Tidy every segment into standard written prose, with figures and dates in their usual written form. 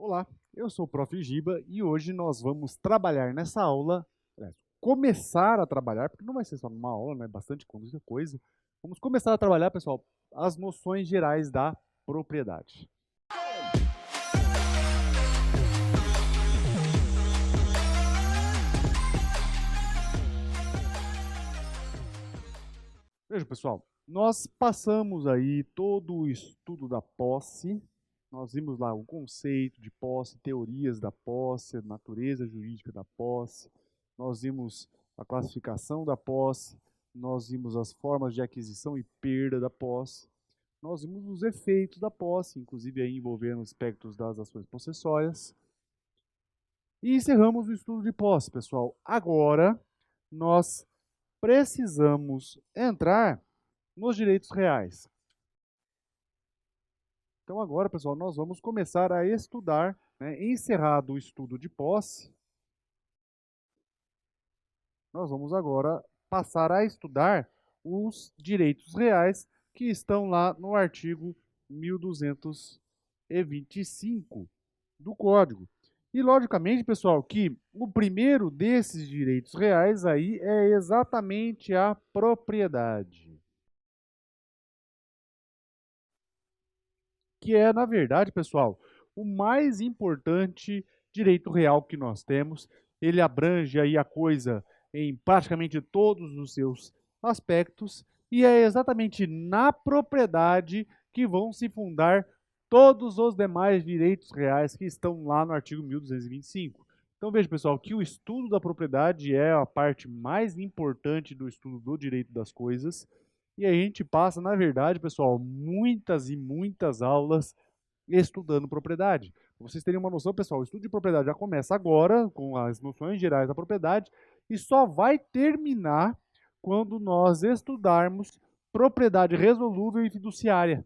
Olá, eu sou o Prof. Giba e hoje nós vamos trabalhar nessa aula, aliás, começar a trabalhar, porque não vai ser só uma aula, né? Bastante coisa. Vamos começar a trabalhar, pessoal, as noções gerais da propriedade. Veja, pessoal, nós passamos aí todo o estudo da posse, nós vimos lá o conceito de posse, teorias da posse, natureza jurídica da posse, nós vimos a classificação da posse, nós vimos as formas de aquisição e perda da posse, nós vimos os efeitos da posse, inclusive aí envolvendo aspectos das ações possessórias, e encerramos o estudo de posse, pessoal. Agora, nós precisamos entrar nos direitos reais. Então agora, pessoal, nós vamos começar a estudar, né, encerrado o estudo de posse, nós vamos agora passar a estudar os direitos reais que estão lá no artigo 1225 do Código. E, logicamente, pessoal, que o primeiro desses direitos reais aí é exatamente a propriedade. Que é, na verdade, pessoal, o mais importante direito real que nós temos. Ele abrange aí a coisa em praticamente todos os seus aspectos e é exatamente na propriedade que vão se fundar todos os demais direitos reais que estão lá no artigo 1225. Então veja, pessoal, que o estudo da propriedade é a parte mais importante do estudo do direito das coisas. E a gente passa, na verdade, pessoal, muitas e muitas aulas estudando propriedade. Para vocês terem uma noção, pessoal, o estudo de propriedade já começa agora, com as noções gerais da propriedade, e só vai terminar quando nós estudarmos propriedade resolúvel e fiduciária.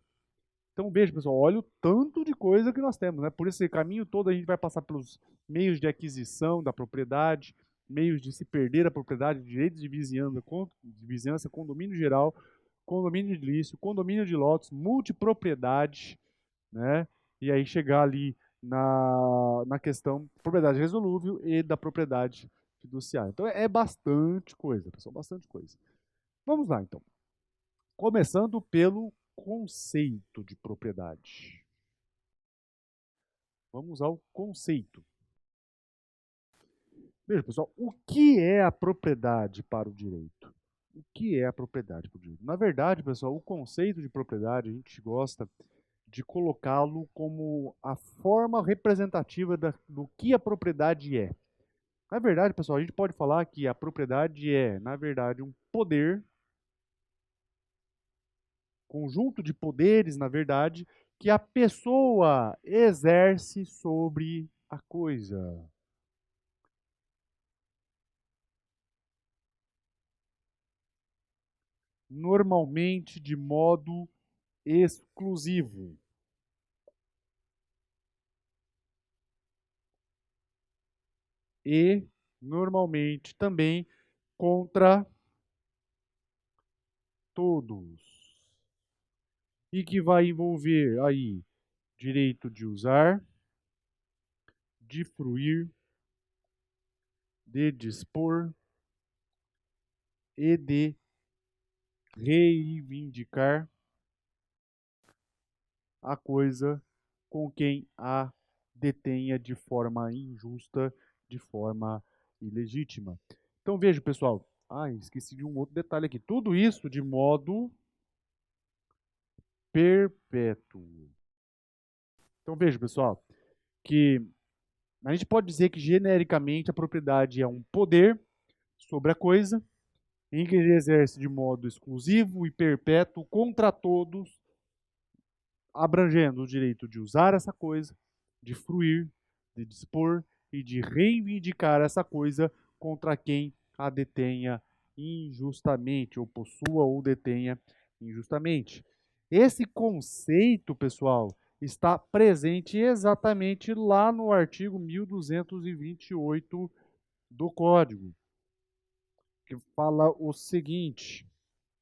Então veja, pessoal, olha o tanto de coisa que nós temos, né? Por esse caminho todo a gente vai passar pelos meios de aquisição da propriedade, meios de se perder a propriedade, direitos de vizinhança, condomínio geral, condomínio de edilício, condomínio de lotes, multipropriedade, né? E aí chegar ali na questão propriedade resolúvel e da propriedade fiduciária. Então é bastante coisa, pessoal, bastante coisa. Vamos lá, então. Começando pelo conceito de propriedade. Vamos ao conceito. Veja, pessoal, o que é a propriedade para o direito? O que é a propriedade para o direito? Na verdade, pessoal, o conceito de propriedade, a gente gosta de colocá-lo como a forma representativa do que a propriedade é. Na verdade, pessoal, a gente pode falar que a propriedade é, na verdade, um poder, conjunto de poderes, na verdade, que a pessoa exerce sobre a coisa. Normalmente de modo exclusivo. E, normalmente, também contra todos. E que vai envolver aí direito de usar, de fruir, de dispor e de reivindicar a coisa com quem a detenha de forma injusta, de forma ilegítima. Então veja, pessoal, esqueci de um outro detalhe aqui. Tudo isso de modo perpétuo. Então veja, pessoal, que a gente pode dizer que genericamente a propriedade é um poder sobre a coisa, em que ele exerce de modo exclusivo e perpétuo contra todos, abrangendo o direito de usar essa coisa, de fruir, de dispor e de reivindicar essa coisa contra quem a detenha injustamente, ou possua ou detenha injustamente. Esse conceito, pessoal, está presente exatamente lá no artigo 1228 do Código, que fala o seguinte: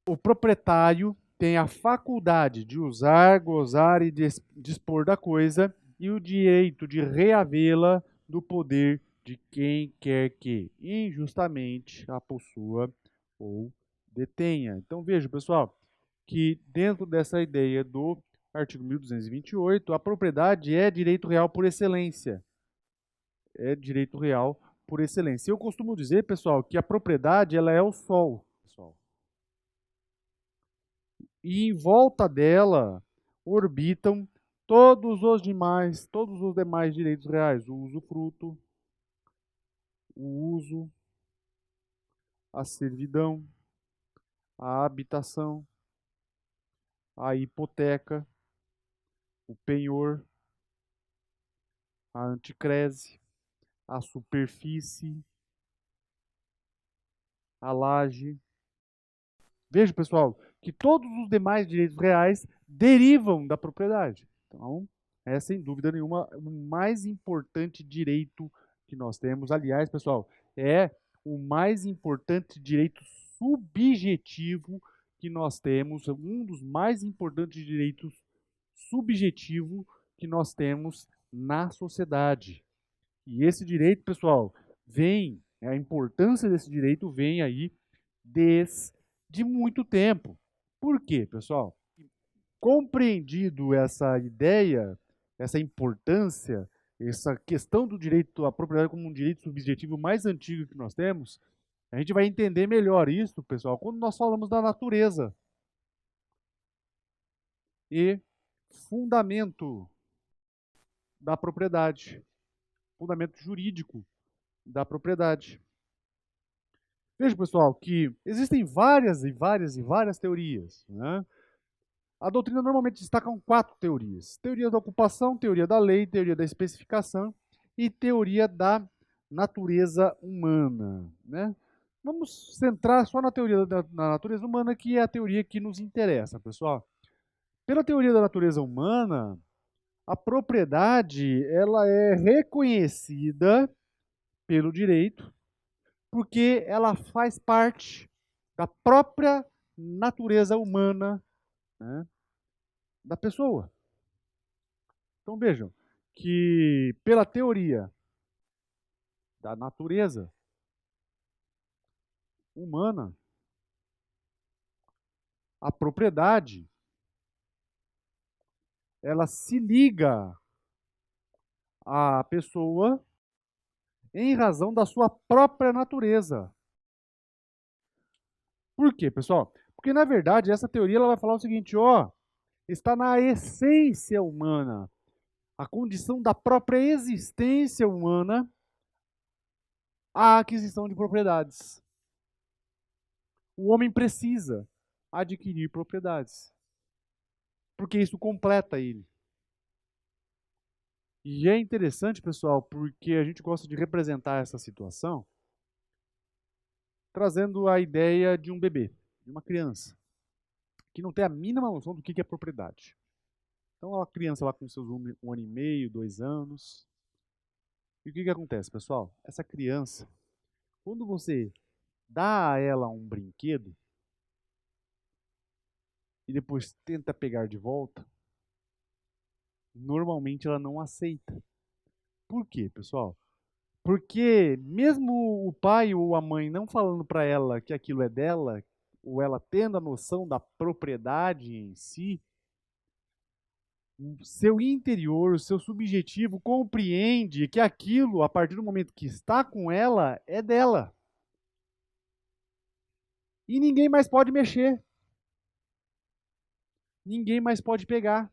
o proprietário tem a faculdade de usar, gozar e dispor da coisa e o direito de reavê-la do poder de quem quer que injustamente a possua ou detenha. Então veja, pessoal, que dentro dessa ideia do artigo 1228, a propriedade é direito real por excelência. É direito real por excelência. Eu costumo dizer, pessoal, que a propriedade ela é o sol, pessoal. E em volta dela orbitam todos os demais direitos reais, o usufruto, o uso, a servidão, a habitação, a hipoteca, o penhor, a anticrese, a superfície, a laje. Veja, pessoal, que todos os demais direitos reais derivam da propriedade. Então, é sem dúvida nenhuma o mais importante direito que nós temos. Aliás, pessoal, é o mais importante direito subjetivo que nós temos, um dos mais importantes direitos subjetivos que nós temos na sociedade. E esse direito, pessoal, a importância desse direito vem aí desde muito tempo. Por quê, pessoal? Compreendido essa ideia, essa importância, essa questão do direito à propriedade como um direito subjetivo mais antigo que nós temos, a gente vai entender melhor isso, pessoal, quando nós falamos da natureza e fundamento da propriedade, fundamento jurídico da propriedade. Veja, pessoal, que existem várias teorias, né? A doutrina normalmente destaca 4 teorias: teoria da ocupação, teoria da lei, teoria da especificação e teoria da natureza humana, né? Vamos centrar só na teoria da natureza humana, que é a teoria que nos interessa, pessoal. Pela teoria da natureza humana, a propriedade ela é reconhecida pelo direito porque ela faz parte da própria natureza humana, né, da pessoa. Então vejam que pela teoria da natureza humana, a propriedade ela se liga à pessoa em razão da sua própria natureza. Por quê, pessoal? Porque na verdade essa teoria ela vai falar o seguinte, ó, está na essência humana, a condição da própria existência humana, a aquisição de propriedades. O homem precisa adquirir propriedades, porque isso completa ele. E é interessante, pessoal, porque a gente gosta de representar essa situação trazendo a ideia de um bebê, de uma criança, que não tem a mínima noção do que é propriedade. Então, a criança lá com seus 1 ano e meio, 2 anos. E o que acontece, pessoal? Essa criança, quando você dá a ela um brinquedo e depois tenta pegar de volta, normalmente ela não aceita. Por quê, pessoal? Porque mesmo o pai ou a mãe não falando para ela que aquilo é dela, ou ela tendo a noção da propriedade em si, o seu interior, o seu subjetivo compreende que aquilo, a partir do momento que está com ela, é dela. E ninguém mais pode mexer. Ninguém mais pode pegar.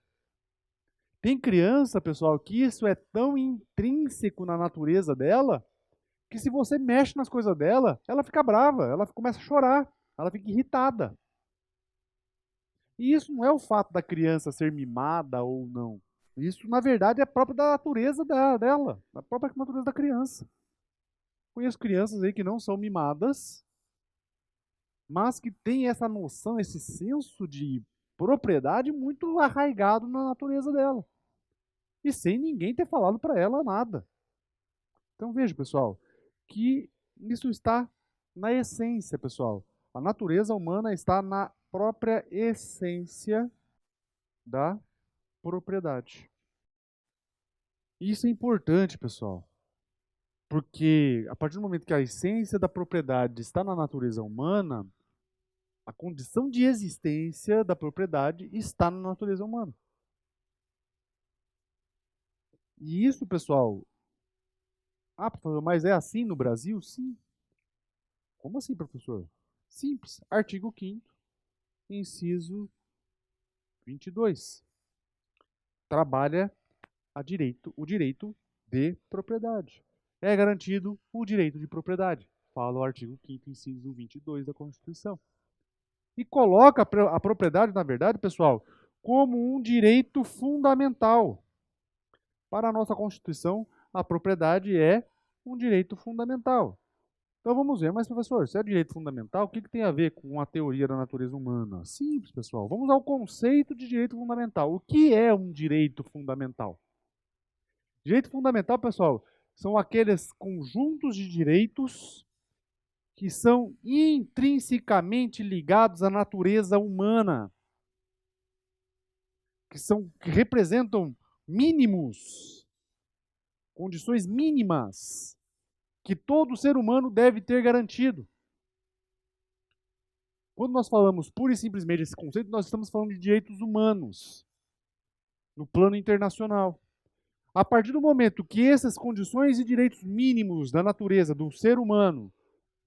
Tem criança, pessoal, que isso é tão intrínseco na natureza dela, que se você mexe nas coisas dela, ela fica brava, ela começa a chorar, ela fica irritada. E isso não é o fato da criança ser mimada ou não. Isso, na verdade, é próprio da natureza dela, da própria natureza da criança. Conheço crianças aí que não são mimadas, mas que têm essa noção, esse senso de propriedade muito arraigado na natureza dela. E sem ninguém ter falado para ela nada. Então veja, pessoal, que isso está na essência, pessoal. A natureza humana está na própria essência da propriedade. Isso é importante, pessoal, porque a partir do momento que a essência da propriedade está na natureza humana, a condição de existência da propriedade está na natureza humana. E isso, pessoal, professor, mas é assim no Brasil? Sim. Como assim, professor? Simples. Artigo 5º, inciso 22. Trabalha o direito de propriedade. É garantido o direito de propriedade. Fala o artigo 5º, inciso 22 da Constituição. E coloca a propriedade, na verdade, pessoal, como um direito fundamental. Para a nossa Constituição, a propriedade é um direito fundamental. Então vamos ver, mas professor, se é direito fundamental, o que tem a ver com a teoria da natureza humana? Simples, pessoal. Vamos ao conceito de direito fundamental. O que é um direito fundamental? Direito fundamental, pessoal, são aqueles conjuntos de direitos que são intrinsecamente ligados à natureza humana, que representam mínimos, condições mínimas que todo ser humano deve ter garantido. Quando nós falamos pura e simplesmente esse conceito, nós estamos falando de direitos humanos no plano internacional. A partir do momento que essas condições e direitos mínimos da natureza do ser humano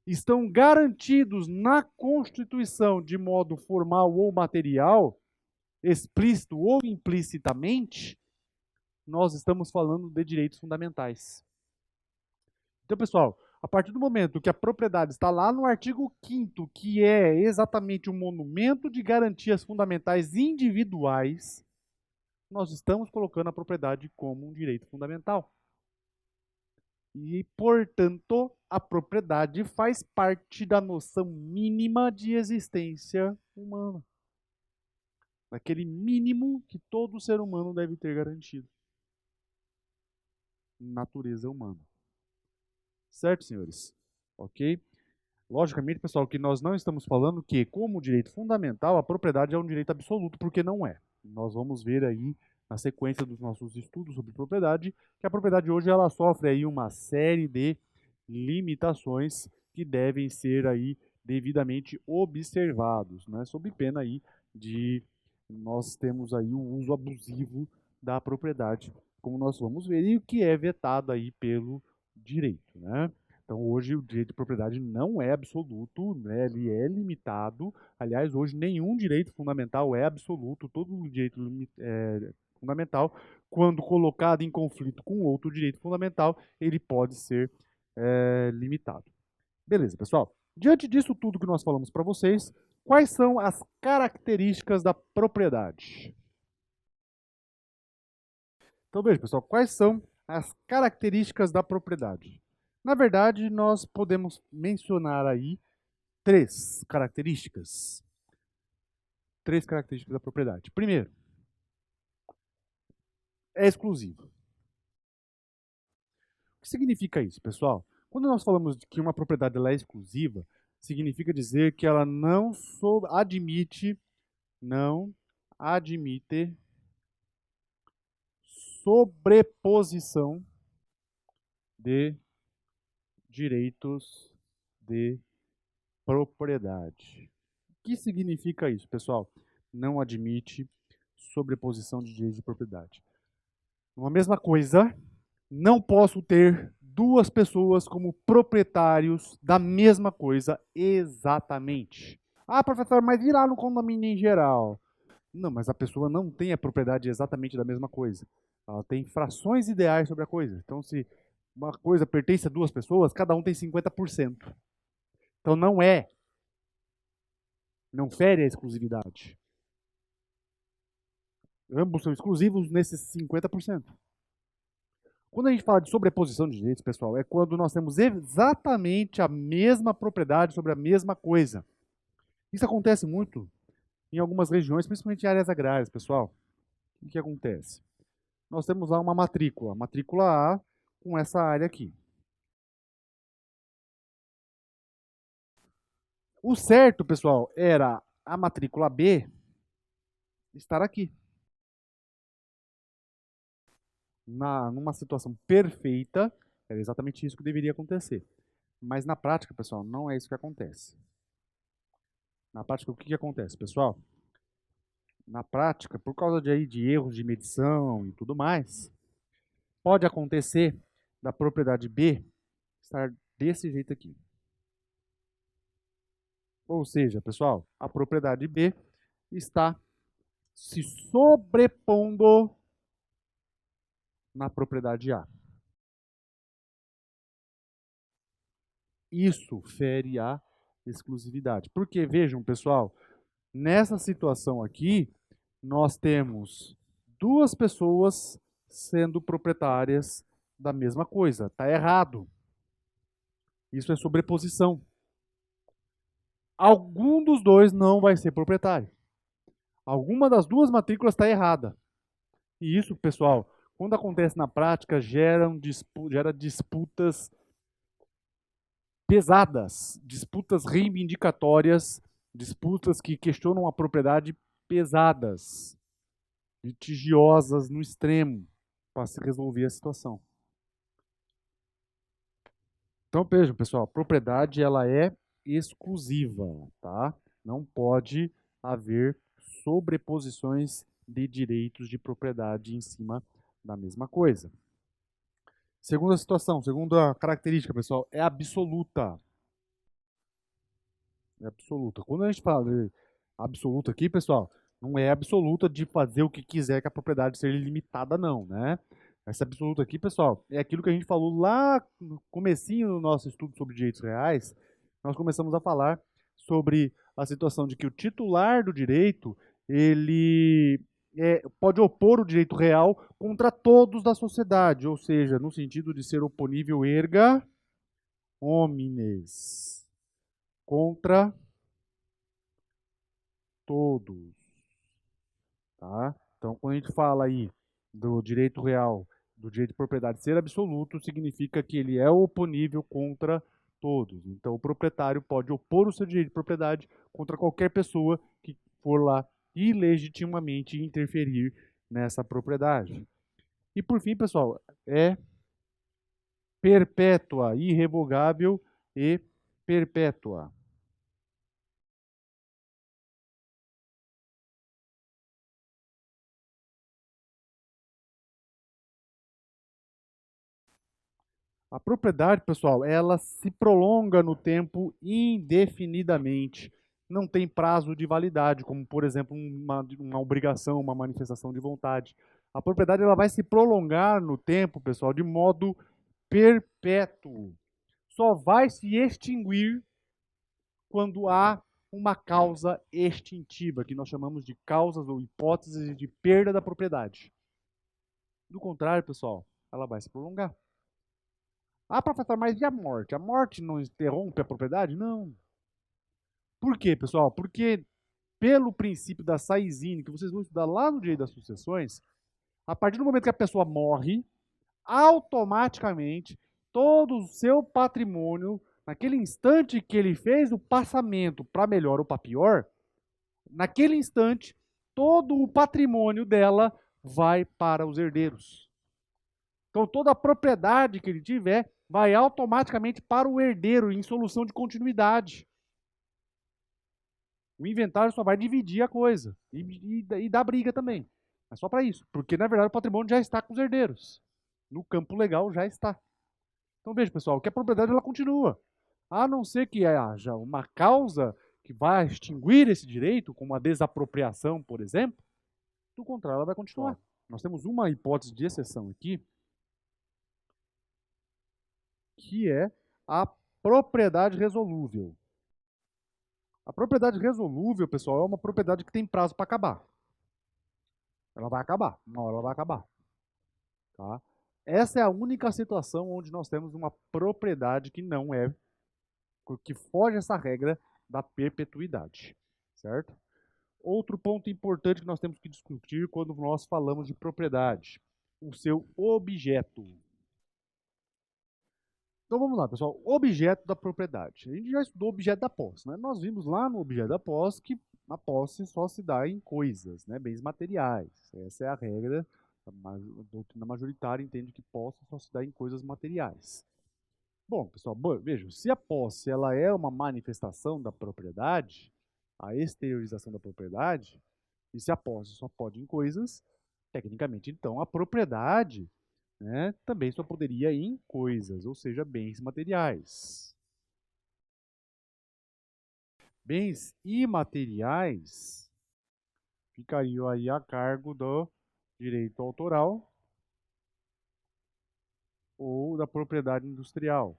estão garantidos na Constituição de modo formal ou material, explícito ou implicitamente, nós estamos falando de direitos fundamentais. Então, pessoal, a partir do momento que a propriedade está lá no artigo 5º, que é exatamente um monumento de garantias fundamentais individuais, nós estamos colocando a propriedade como um direito fundamental. E, portanto, a propriedade faz parte da noção mínima de existência humana. Daquele mínimo que todo ser humano deve ter garantido. Natureza humana. Certo, senhores? Ok? Logicamente, pessoal, que nós não estamos falando que, como direito fundamental, a propriedade é um direito absoluto, porque não é. Nós vamos ver aí, na sequência dos nossos estudos sobre propriedade, que a propriedade hoje ela sofre aí uma série de limitações que devem ser aí devidamente observados, né? Sob pena aí de nós temos aí o uso abusivo da propriedade, como nós vamos ver, e o que é vetado aí pelo direito, né? Então, hoje, o direito de propriedade não é absoluto, né? Ele é limitado. Aliás, hoje, nenhum direito fundamental é absoluto. Todo direito fundamental, quando colocado em conflito com outro direito fundamental, ele pode ser limitado. Beleza, pessoal? Diante disso tudo que nós falamos para vocês, quais são as características da propriedade? Então, veja, pessoal, quais são as características da propriedade? Na verdade, nós podemos mencionar aí três características. Três características da propriedade. Primeiro, é exclusivo. O que significa isso, pessoal? Quando nós falamos de que uma propriedade ela é exclusiva, significa dizer que ela não admite sobreposição de direitos de propriedade. O que significa isso, pessoal? Não admite sobreposição de direitos de propriedade. Uma mesma coisa, não posso ter duas pessoas como proprietários da mesma coisa exatamente. Professor, mas e lá no condomínio em geral? Não, mas a pessoa não tem a propriedade exatamente da mesma coisa. Ela tem frações ideais sobre a coisa. Então, se uma coisa pertence a duas pessoas, cada um tem 50%. Então, não fere a exclusividade. Ambos são exclusivos nesses 50%. Quando a gente fala de sobreposição de direitos, pessoal, é quando nós temos exatamente a mesma propriedade sobre a mesma coisa. Isso acontece muito em algumas regiões, principalmente em áreas agrárias, pessoal. O que acontece? Nós temos lá uma matrícula, matrícula A, com essa área aqui. O certo, pessoal, era a matrícula B estar aqui. numa situação perfeita, era exatamente isso que deveria acontecer. Mas na prática, pessoal, não é isso que acontece. Na prática, o que acontece, pessoal? Na prática, por causa de erros de medição e tudo mais, pode acontecer da propriedade B estar desse jeito aqui. Ou seja, pessoal, a propriedade B está se sobrepondo na propriedade A. Isso fere a exclusividade. Porque, vejam, pessoal, nessa situação aqui, nós temos duas pessoas sendo proprietárias da mesma coisa. Está errado. Isso é sobreposição. Algum dos dois não vai ser proprietário. Alguma das duas matrículas está errada. E isso, pessoal, quando acontece na prática, gera disputas pesadas, disputas reivindicatórias, disputas que questionam a propriedade pesadas, litigiosas no extremo, para se resolver a situação. Então, vejam, pessoal, a propriedade ela é exclusiva, tá? Não pode haver sobreposições de direitos de propriedade em cima da mesma coisa. Segunda situação, segunda característica, pessoal, é absoluta. É absoluta. Quando a gente fala de absoluta aqui, pessoal, não é absoluta de fazer o que quiser que a propriedade seja ilimitada, não, né? Essa absoluta aqui, pessoal, é aquilo que a gente falou lá no comecinho do nosso estudo sobre direitos reais. Nós começamos a falar sobre a situação de que o titular do direito, ele pode opor o direito real contra todos da sociedade, ou seja, no sentido de ser oponível erga omnes, contra todos, tá? Então, quando a gente fala aí do direito real, do direito de propriedade ser absoluto, significa que ele é oponível contra todos. Então, o proprietário pode opor o seu direito de propriedade contra qualquer pessoa que for lá ilegitimamente interferir nessa propriedade. E por fim, pessoal, é perpétua, irrevogável e perpétua. A propriedade, pessoal, ela se prolonga no tempo indefinidamente. Não tem prazo de validade, como, por exemplo, uma obrigação, uma manifestação de vontade. A propriedade ela vai se prolongar no tempo, pessoal, de modo perpétuo. Só vai se extinguir quando há uma causa extintiva, que nós chamamos de causas ou hipóteses de perda da propriedade. Do contrário, pessoal, ela vai se prolongar. Ah, professor, mas e a morte? A morte não interrompe a propriedade? Não. Por quê, pessoal? Porque, pelo princípio da Saizine, que vocês vão estudar lá no direito das sucessões, a partir do momento que a pessoa morre, automaticamente, todo o seu patrimônio, naquele instante que ele fez o passamento para melhor ou para pior, naquele instante, todo o patrimônio dela vai para os herdeiros. Então, toda a propriedade que ele tiver vai automaticamente para o herdeiro em solução de continuidade. O inventário só vai dividir a coisa e dar briga também. É só para isso, porque na verdade o patrimônio já está com os herdeiros. No campo legal já está. Então veja, pessoal, que a propriedade ela continua. A não ser que haja uma causa que vai extinguir esse direito, como a desapropriação, por exemplo, do contrário, ela vai continuar. Nós temos uma hipótese de exceção aqui, que é a propriedade resolúvel. A propriedade resolúvel, pessoal, é uma propriedade que tem prazo para acabar. Ela vai acabar, uma hora ela vai acabar. Tá? Essa é a única situação onde nós temos uma propriedade que não é, que foge essa regra da perpetuidade, certo? Outro ponto importante que nós temos que discutir quando nós falamos de propriedade, o seu objeto. Então vamos lá, pessoal. Objeto da propriedade. A gente já estudou o objeto da posse, né? Nós vimos lá no objeto da posse que a posse só se dá em coisas, né? Bens materiais. Essa é a regra A doutrina majoritária entende que posse só se dá em coisas materiais. Bom, pessoal, vejam, se a posse ela é uma manifestação da propriedade, a exteriorização da propriedade, e se a posse só pode em coisas, tecnicamente, então, a propriedade, né, também só poderia ir em coisas, ou seja, bens materiais. Bens imateriais ficariam aí a cargo do direito autoral ou da propriedade industrial.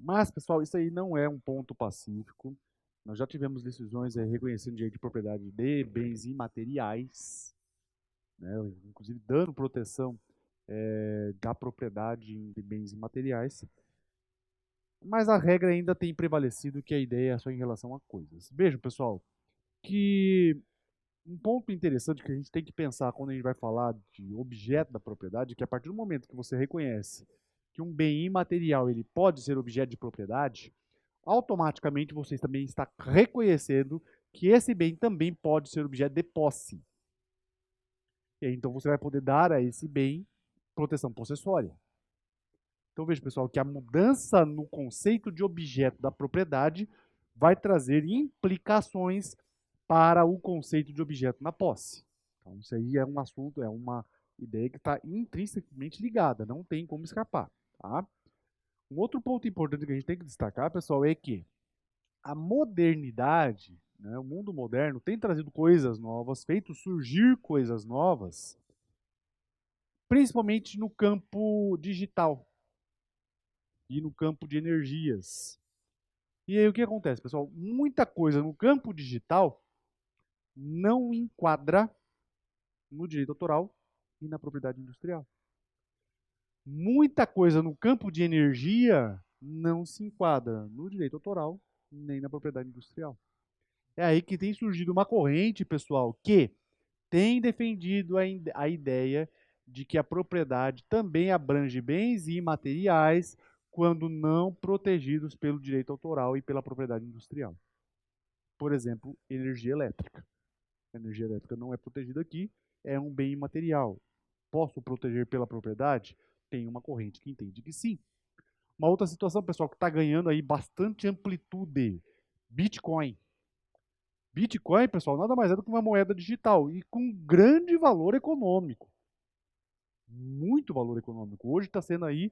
Mas, pessoal, isso aí não é um ponto pacífico. Nós já tivemos decisões reconhecendo o direito de propriedade de bens imateriais, né, inclusive dando proteção da propriedade de bens imateriais. Mas a regra ainda tem prevalecido que a ideia é só em relação a coisas. Vejam, pessoal, que um ponto interessante que a gente tem que pensar quando a gente vai falar de objeto da propriedade é que a partir do momento que você reconhece que um bem imaterial ele pode ser objeto de propriedade, automaticamente você também está reconhecendo que esse bem também pode ser objeto de posse. E aí, então você vai poder dar a esse bem proteção possessória. Então veja, pessoal, que a mudança no conceito de objeto da propriedade vai trazer implicações para o conceito de objeto na posse. Então isso aí é um assunto, é uma ideia que está intrinsecamente ligada, não tem como escapar. Tá? Um outro ponto importante que a gente tem que destacar, pessoal, é que a modernidade, né, o mundo moderno tem trazido coisas novas, feito surgir coisas novas, principalmente no campo digital e no campo de energias. E aí o que acontece, pessoal? Muita coisa no campo digital não enquadra no direito autoral e na propriedade industrial. Muita coisa no campo de energia não se enquadra no direito autoral nem na propriedade industrial. É aí que tem surgido uma corrente, pessoal, que tem defendido a ideia de que a propriedade também abrange bens imateriais quando não protegidos pelo direito autoral e pela propriedade industrial. Por exemplo, energia elétrica. A energia elétrica não é protegida aqui, é um bem imaterial. Posso proteger pela propriedade? Tem uma corrente que entende que sim. Uma outra situação, pessoal, que está ganhando aí bastante amplitude: Bitcoin. Bitcoin, pessoal, nada mais é do que uma moeda digital e com grande valor econômico. Muito valor econômico. Hoje está sendo aí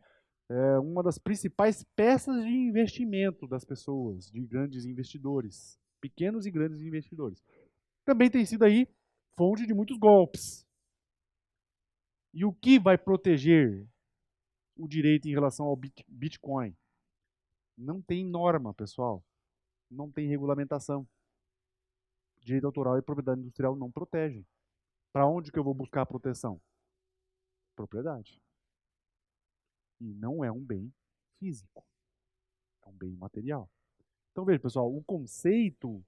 uma das principais peças de investimento das pessoas, de grandes investidores, pequenos e grandes investidores. Também tem sido aí fonte de muitos golpes. E o que vai proteger o direito em relação ao Bitcoin? Não tem norma, pessoal. Não tem regulamentação. Direito autoral e propriedade industrial não protegem. Para onde que eu vou buscar a proteção? Propriedade. E não é um bem físico. É um bem material. Então veja, pessoal, o conceito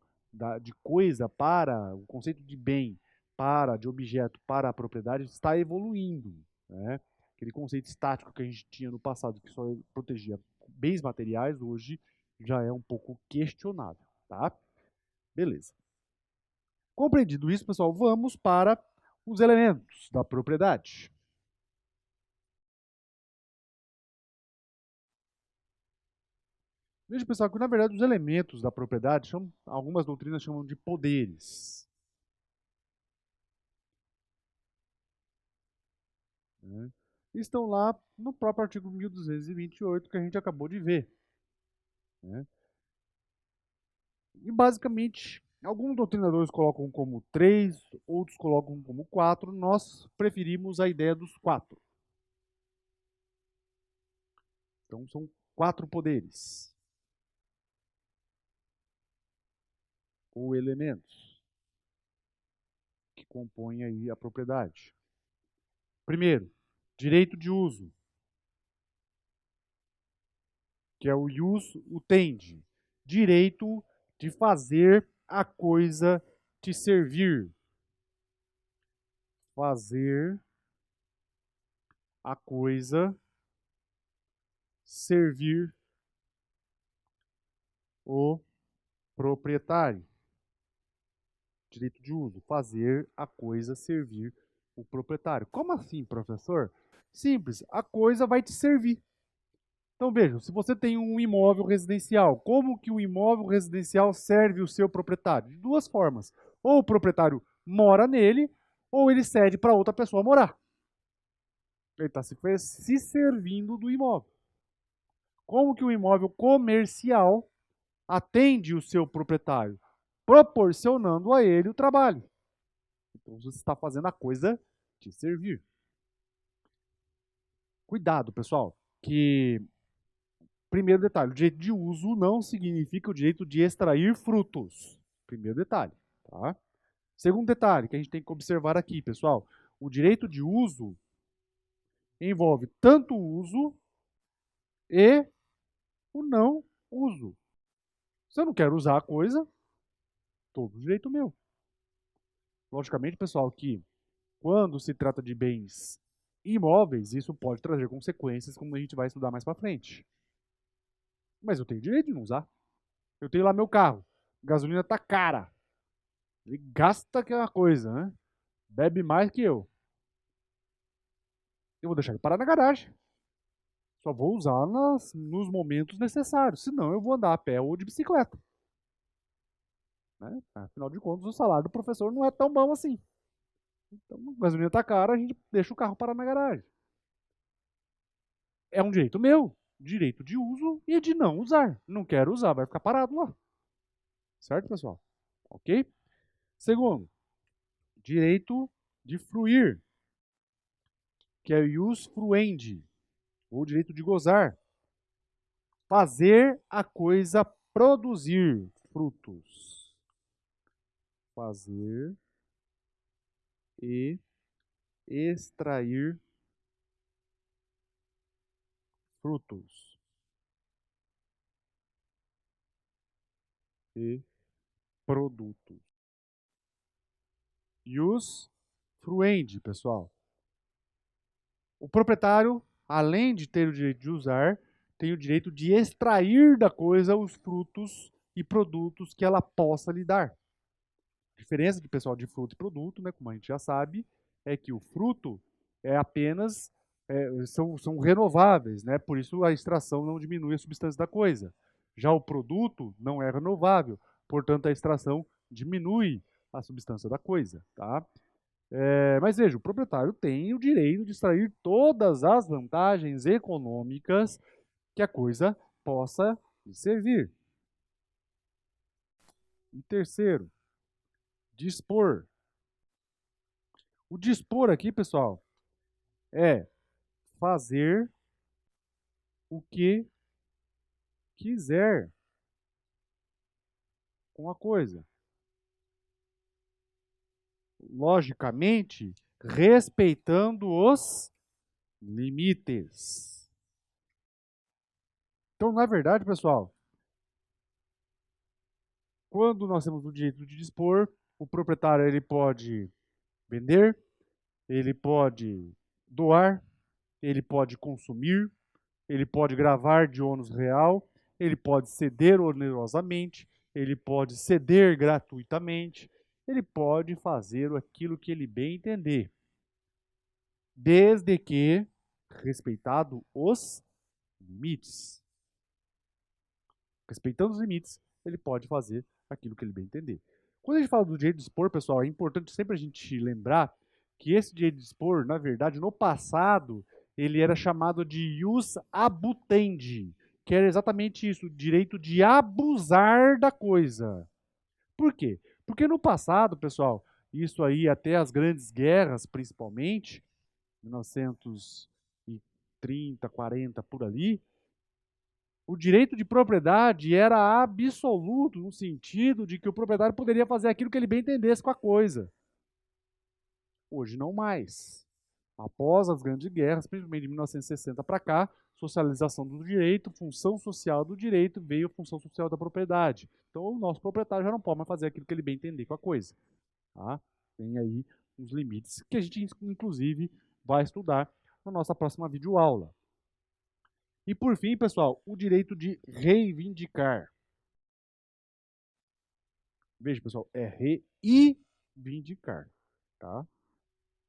de coisa para, o conceito de bem para, de objeto para a propriedade está evoluindo. Né? Aquele conceito estático que a gente tinha no passado, que só protegia bens materiais, hoje já é um pouco questionável. Tá? Beleza. Compreendido isso, pessoal, vamos para os elementos da propriedade. Veja, pessoal, que na verdade os elementos da propriedade são, algumas doutrinas chamam de poderes. Né? Estão lá no próprio artigo 1228 que a gente acabou de ver. Né? E basicamente, alguns doutrinadores colocam como 3, outros colocam como 4, nós preferimos a ideia dos 4. Então são 4 poderes ou elementos que compõem aí a propriedade. Primeiro, direito de uso, que é o ius utendi, direito de fazer a coisa te servir. Fazer a coisa servir o proprietário. Direito de uso, fazer a coisa servir o proprietário. Como assim, professor? Simples, a coisa vai te servir. Então vejam, se você tem um imóvel residencial, como que o imóvel residencial serve o seu proprietário? De duas formas. Ou o proprietário mora nele, ou ele cede para outra pessoa morar. Ele está se servindo do imóvel. Como que o imóvel comercial atende o seu proprietário? Proporcionando a ele o trabalho. Então você está fazendo a coisa te servir. Cuidado, pessoal, que primeiro detalhe, o direito de uso não significa o direito de extrair frutos. Primeiro detalhe, tá? Segundo detalhe que a gente tem que observar aqui, pessoal, o direito de uso envolve tanto o uso e o não uso. Se eu não quero usar a coisa, todo direito meu. Logicamente, pessoal, que quando se trata de bens imóveis, isso pode trazer consequências, como a gente vai estudar mais para frente. Mas eu tenho direito de não usar. Eu tenho lá meu carro, gasolina tá cara. Ele gasta aquela coisa, né? Bebe mais que eu. Eu vou deixar ele parar na garagem. Só vou usar nos momentos necessários. Senão eu vou andar a pé ou de bicicleta. Né? Afinal de contas, o salário do professor não é tão bom assim. Então, a gasolina tá cara, a gente deixa o carro parar na garagem. É um direito meu. Direito de uso e de não usar. Não quero usar, vai ficar parado lá. Certo, pessoal? Ok? Segundo, direito de fruir, que é o ius fruendi, ou direito de gozar. Fazer a coisa produzir frutos. Fazer e extrair frutos. E produtos. Ius fruendi, pessoal. O proprietário, além de ter o direito de usar, tem o direito de extrair da coisa os frutos e produtos que ela possa lhe dar. A diferença de pessoal de fruto e produto, né, como a gente já sabe, é que o fruto é apenas são renováveis, né? Por isso a extração não diminui a substância da coisa. Já o produto não é renovável, portanto a extração diminui a substância da coisa, tá? Mas veja, o proprietário tem o direito de extrair todas as vantagens econômicas que a coisa possa lhe servir. E terceiro, dispor. O dispor aqui, pessoal, é fazer o que quiser com a coisa. Logicamente, respeitando os limites. Então, na verdade, pessoal, quando nós temos o direito de dispor, o proprietário ele pode vender, ele pode doar, ele pode consumir, ele pode gravar de ônus real, ele pode ceder onerosamente, ele pode ceder gratuitamente, ele pode fazer aquilo que ele bem entender, desde que respeitado os limites. Respeitando os limites, ele pode fazer aquilo que ele bem entender. Quando a gente fala do direito de dispor, pessoal, é importante sempre a gente lembrar que esse direito de dispor, na verdade, no passado, ele era chamado de ius abutendi, que era exatamente isso, o direito de abusar da coisa. Por quê? Porque no passado, pessoal, isso aí até as grandes guerras, principalmente, 1930, 40, por ali, o direito de propriedade era absoluto, no sentido de que o proprietário poderia fazer aquilo que ele bem entendesse com a coisa. Hoje não mais. Após as grandes guerras, principalmente de 1960 para cá, socialização do direito, função social do direito, veio a função social da propriedade. Então o nosso proprietário já não pode mais fazer aquilo que ele bem entender com a coisa. Tá? Tem aí uns limites que a gente, inclusive, vai estudar na nossa próxima videoaula. E por fim, pessoal, o direito de reivindicar. Veja, pessoal, é reivindicar, tá?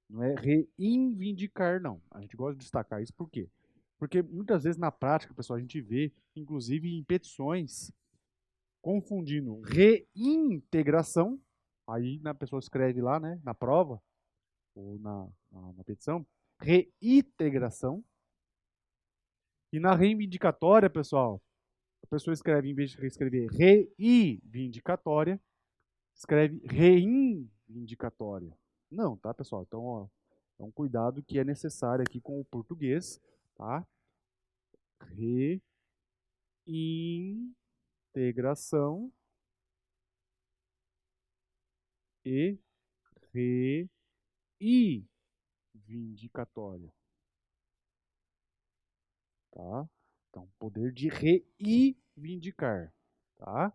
Não é reivindicar, não. A gente gosta de destacar isso por quê? Porque muitas vezes na prática, pessoal, a gente vê, inclusive em petições, confundindo reintegração, aí a pessoa escreve lá, né, na prova, ou na petição, reintegração, e na reivindicatória, pessoal, a pessoa escreve, em vez de escrever reivindicatória, escreve reivindicatória. Não, tá, pessoal? Então, ó, é um cuidado que é necessário aqui com o português, tá? Reintegração e reivindicatória, tá? Então, poder de reivindicar, tá?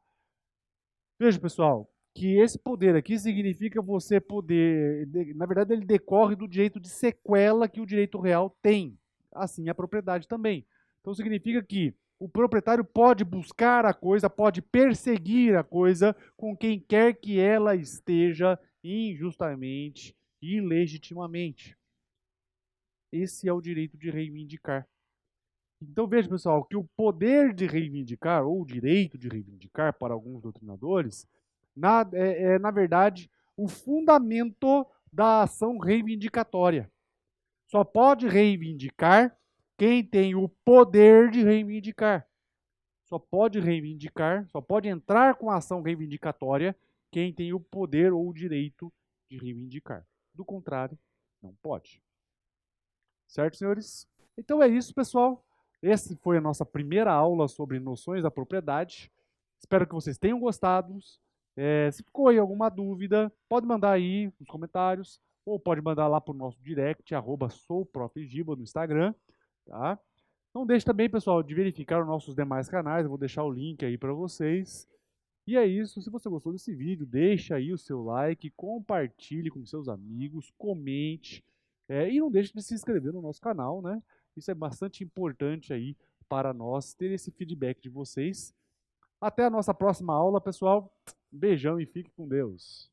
Veja, pessoal, que esse poder aqui significa você poder, na verdade, ele decorre do direito de sequela que o direito real tem, assim a propriedade também. Então significa que o proprietário pode buscar a coisa, pode perseguir a coisa com quem quer que ela esteja injustamente, ilegitimamente. Esse é o direito de reivindicar. Então veja, pessoal, que o poder de reivindicar, ou o direito de reivindicar para alguns doutrinadores, na verdade, o fundamento da ação reivindicatória. Só pode reivindicar quem tem o poder de reivindicar. Só pode reivindicar, só pode entrar com a ação reivindicatória quem tem o poder ou o direito de reivindicar. Do contrário, não pode. Certo, senhores? Então é isso, pessoal. Essa foi a nossa primeira aula sobre noções da propriedade. Espero que vocês tenham gostado. Se ficou aí alguma dúvida, pode mandar aí nos comentários, ou pode mandar lá para o nosso direct, @souprofgiba no Instagram, tá? Não deixe também, pessoal, de verificar os nossos demais canais, eu vou deixar o link aí para vocês. E é isso, se você gostou desse vídeo, deixa aí o seu like, compartilhe com seus amigos, comente, e não deixe de se inscrever no nosso canal, né? Isso é bastante importante aí para nós ter esse feedback de vocês. Até a nossa próxima aula, pessoal. Beijão e fique com Deus.